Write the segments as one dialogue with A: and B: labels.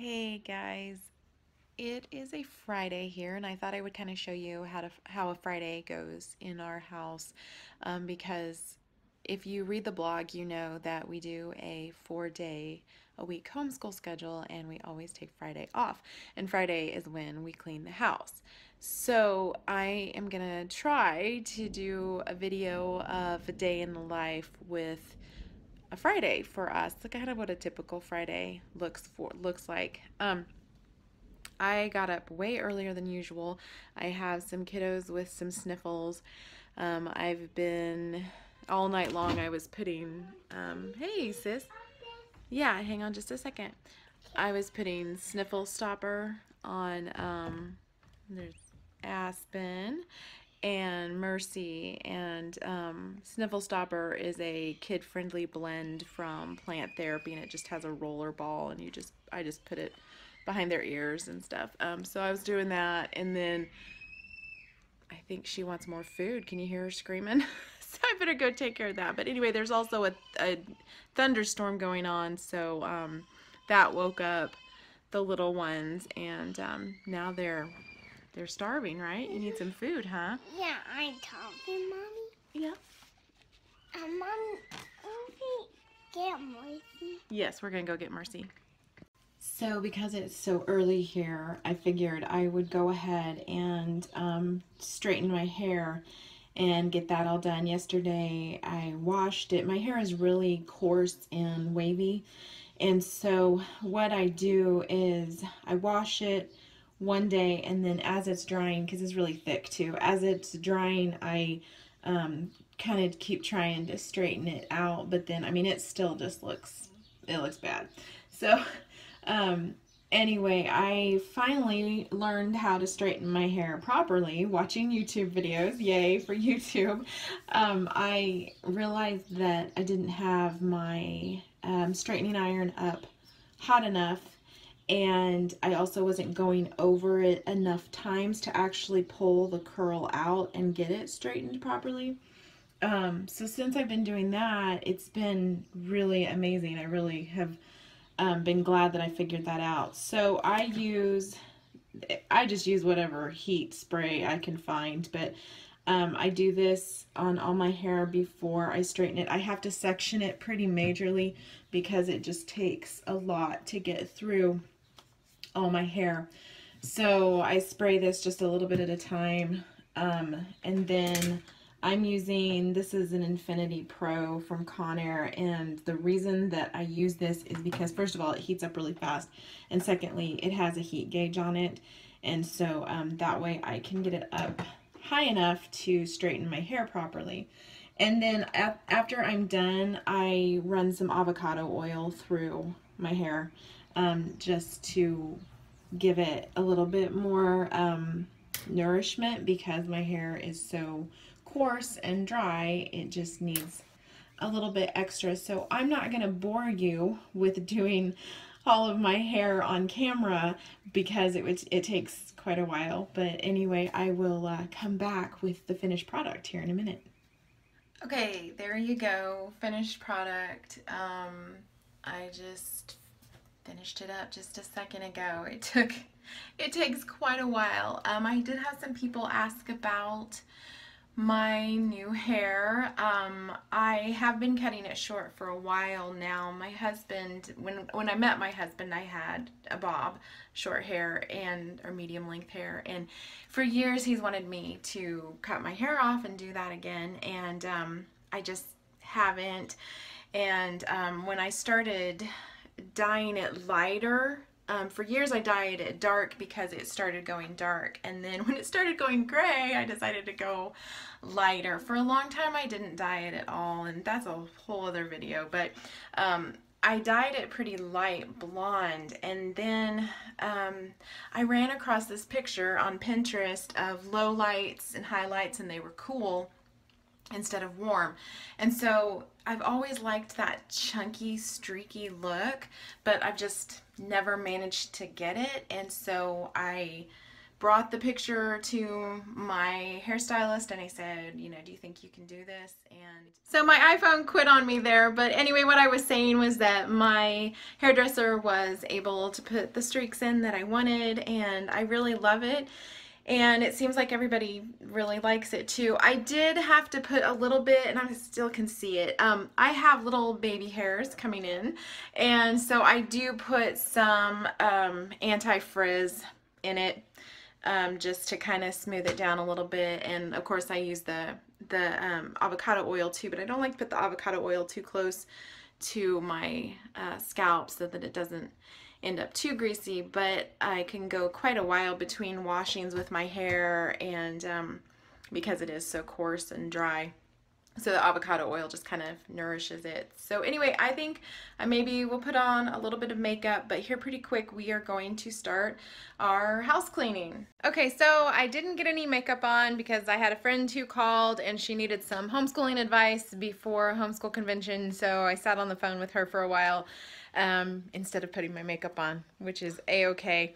A: Hey guys, it is a Friday here, and I thought I would kind of show you how a Friday goes in our house, because if you read the blog, you know that we do a 4-day a week homeschool schedule, and we always take Friday off. And Friday is when we clean the house. So I am gonna try to do a video of a day in the life with a Friday for us. Look kind of what a typical Friday looks like. I got up way earlier than usual. I have some kiddos with some sniffles. I've been all night long. I was putting, hey sis, yeah, hang on just a second. I was putting sniffle stopper on. There's Aspen and Mercy, and Sniffle Stopper is a kid-friendly blend from Plant Therapy, and it just has a roller ball, and I just put it behind their ears and stuff. So I was doing that, and then I think she wants more food. Can you hear her screaming? So I better go take care of that. But anyway, there's also a thunderstorm going on, so that woke up the little ones, and now they're starving, right? You need some food, huh?
B: Yeah, I'm talking, Mommy.
A: Yeah.
B: Mommy, get Mercy.
A: Yes, we're gonna go get Mercy. So because it's so early here, I figured I would go ahead and straighten my hair and get that all done. Yesterday I washed it. My hair is really coarse and wavy, and so what I do is I wash it one day, and then as it's drying, because it's really thick too, as it's drying I kind of keep trying to straighten it out, but then I mean it still just looks bad. So anyway, I finally learned how to straighten my hair properly watching YouTube videos. Yay for YouTube. I realized that I didn't have my straightening iron up hot enough, and I also wasn't going over it enough times to actually pull the curl out and get it straightened properly. So since I've been doing that, it's been really amazing. I really have been glad that I figured that out. So I just use whatever heat spray I can find, but I do this on all my hair before I straighten it. I have to section it pretty majorly because it just takes a lot to get through all my hair. So I spray this just a little bit at a time, and then I'm using, this is an Infinity Pro from Conair, and the reason that I use this is because first of all it heats up really fast, and secondly it has a heat gauge on it, and so that way I can get it up high enough to straighten my hair properly. And then after I'm done, I run some avocado oil through my hair just to give it a little bit more nourishment, because my hair is so coarse and dry. It just needs a little bit extra. So I'm not going to bore you with doing all of my hair on camera because it takes quite a while. But anyway, I will come back with the finished product here in a minute. Okay, there you go, finished product. I just finished it up just a second ago. It takes quite a while. I did have some people ask about my new hair. I have been cutting it short for a while now. My husband, when I met my husband, I had a bob, short hair or medium length hair, and for years he's wanted me to cut my hair off and do that again, and I just haven't. And when I started dyeing it lighter, for years I dyed it dark because it started going dark, and then when it started going gray I decided to go lighter. For a long time I didn't dye it at all, and that's a whole other video, but I dyed it pretty light blonde, and then I ran across this picture on Pinterest of low lights and highlights, and they were cool instead of warm. And so I've always liked that chunky, streaky look, but I've just never managed to get it. And so I brought the picture to my hairstylist and I said, you know, do you think you can do this? And so my iPhone quit on me there, but anyway, what I was saying was that my hairdresser was able to put the streaks in that I wanted, and I really love it. And it seems like everybody really likes it too. I did have to put a little bit, and I still can see it. I have little baby hairs coming in, and so I do put some anti-frizz in it, just to kind of smooth it down a little bit. And of course I use the avocado oil too, but I don't like to put the avocado oil too close to my scalp so that it doesn't end up too greasy, but I can go quite a while between washings with my hair, and because it is so coarse and dry, so the avocado oil just kind of nourishes it. So anyway, I think I maybe will put on a little bit of makeup, but here pretty quick we are going to start our house cleaning. Okay, so I didn't get any makeup on because I had a friend who called and she needed some homeschooling advice before homeschool convention, so I sat on the phone with her for a while instead of putting my makeup on, which is a-okay.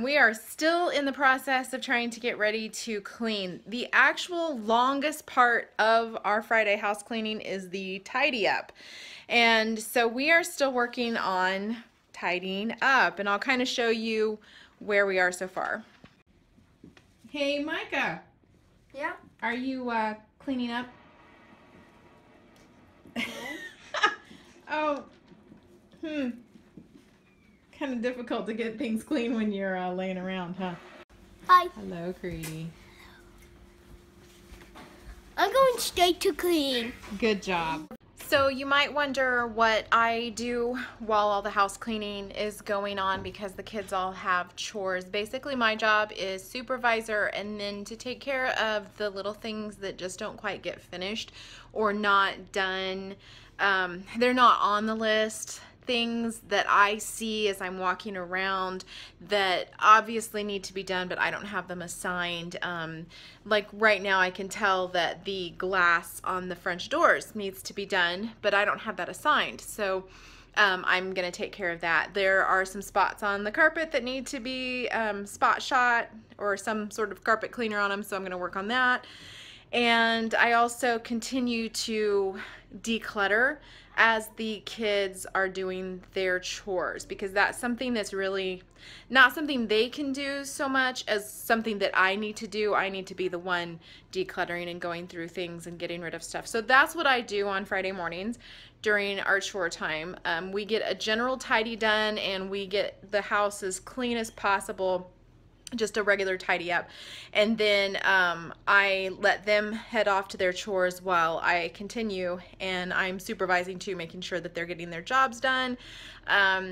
A: We are still in the process of trying to get ready to clean. The actual longest part of our Friday house cleaning is the tidy up, and so we are still working on tidying up, and I'll kind of show you where we are so far. Hey Micah.
B: Yeah?
A: Are you cleaning up?
B: No.
A: Oh. Kind of difficult to get things clean when you're laying around, huh?
B: Hi.
A: Hello, Creedy.
B: I'm going straight to clean.
A: Good job. So you might wonder what I do while all the house cleaning is going on, because the kids all have chores. Basically my job is supervisor, and then to take care of the little things that just don't quite get finished or not done. They're not on the list. Things that I see as I'm walking around that obviously need to be done, but I don't have them assigned. Like right now I can tell that the glass on the French doors needs to be done, but I don't have that assigned. So I'm gonna take care of that. There are some spots on the carpet that need to be spot shot or some sort of carpet cleaner on them, so I'm gonna work on that. And I also continue to declutter as the kids are doing their chores, because that's something that's really not something they can do so much as something that I need to do. I need to be the one decluttering and going through things and getting rid of stuff. So that's what I do on Friday mornings during our chore time. We get a general tidy done and we get the house as clean as possible, just a regular tidy up, and then I let them head off to their chores while I continue, and I'm supervising too, making sure that they're getting their jobs done,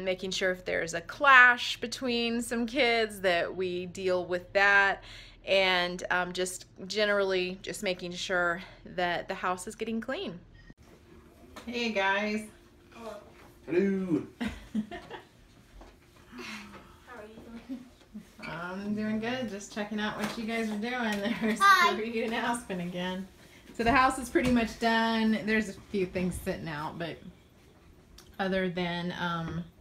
A: making sure if there's a clash between some kids that we deal with that, and just generally just making sure that the house is getting clean. Hey guys.
C: Hello.
A: I'm doing good, just checking out what you guys are doing. There's
B: Hi.
A: Creedy and Aspen again. So the house is pretty much done. There's a few things sitting out, but other than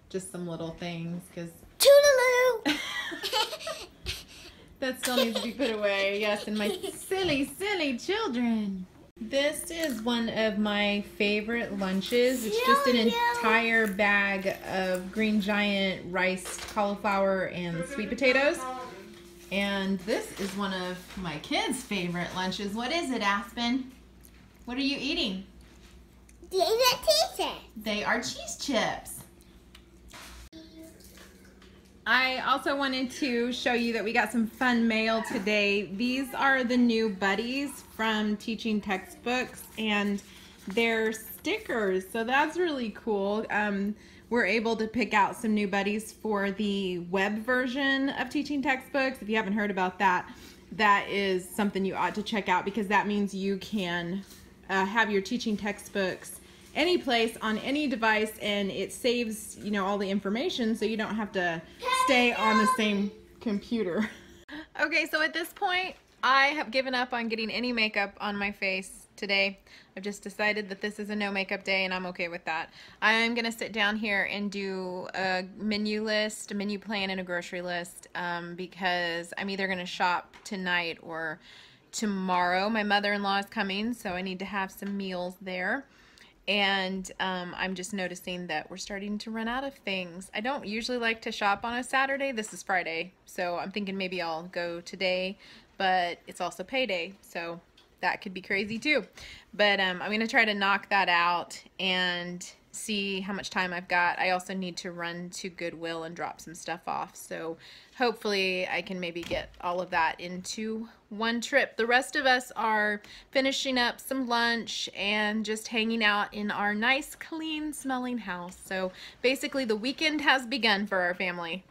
A: just some little things, because
B: Toodaloo!
A: that still needs to be put away. Yes, and my silly, silly children. This is one of my favorite lunches. It's just an entire bag of Green Giant rice, cauliflower, and sweet potatoes. And this is one of my kids' favorite lunches. What is it, Aspen? What are you eating?
B: These are teachers.
A: They are cheese chips. I also wanted to show you that we got some fun mail today. These are the new buddies from Teaching Textbooks, and they're stickers, so that's really cool. We're able to pick out some new buddies for the web version of Teaching Textbooks. If you haven't heard about that, that is something you ought to check out, because that means you can have your teaching textbooks any place on any device, and it saves, you know, all the information, so you don't have to stay on the same computer. Okay, so at this point I have given up on getting any makeup on my face today. I've just decided that this is a no makeup day and I'm okay with that. I'm gonna sit down here and do a menu list, a menu plan and a grocery list because I'm either gonna shop tonight or tomorrow. My mother-in-law is coming, so I need to have some meals there. And I'm just noticing that we're starting to run out of things. I don't usually like to shop on a Saturday. This is Friday, so I'm thinking maybe I'll go today, but it's also payday, so that could be crazy too. But I'm gonna try to knock that out and see how much time I've got. I also need to run to Goodwill and drop some stuff off, so hopefully I can maybe get all of that into one trip. The rest of us are finishing up some lunch and just hanging out in our nice, clean smelling house. So basically the weekend has begun for our family.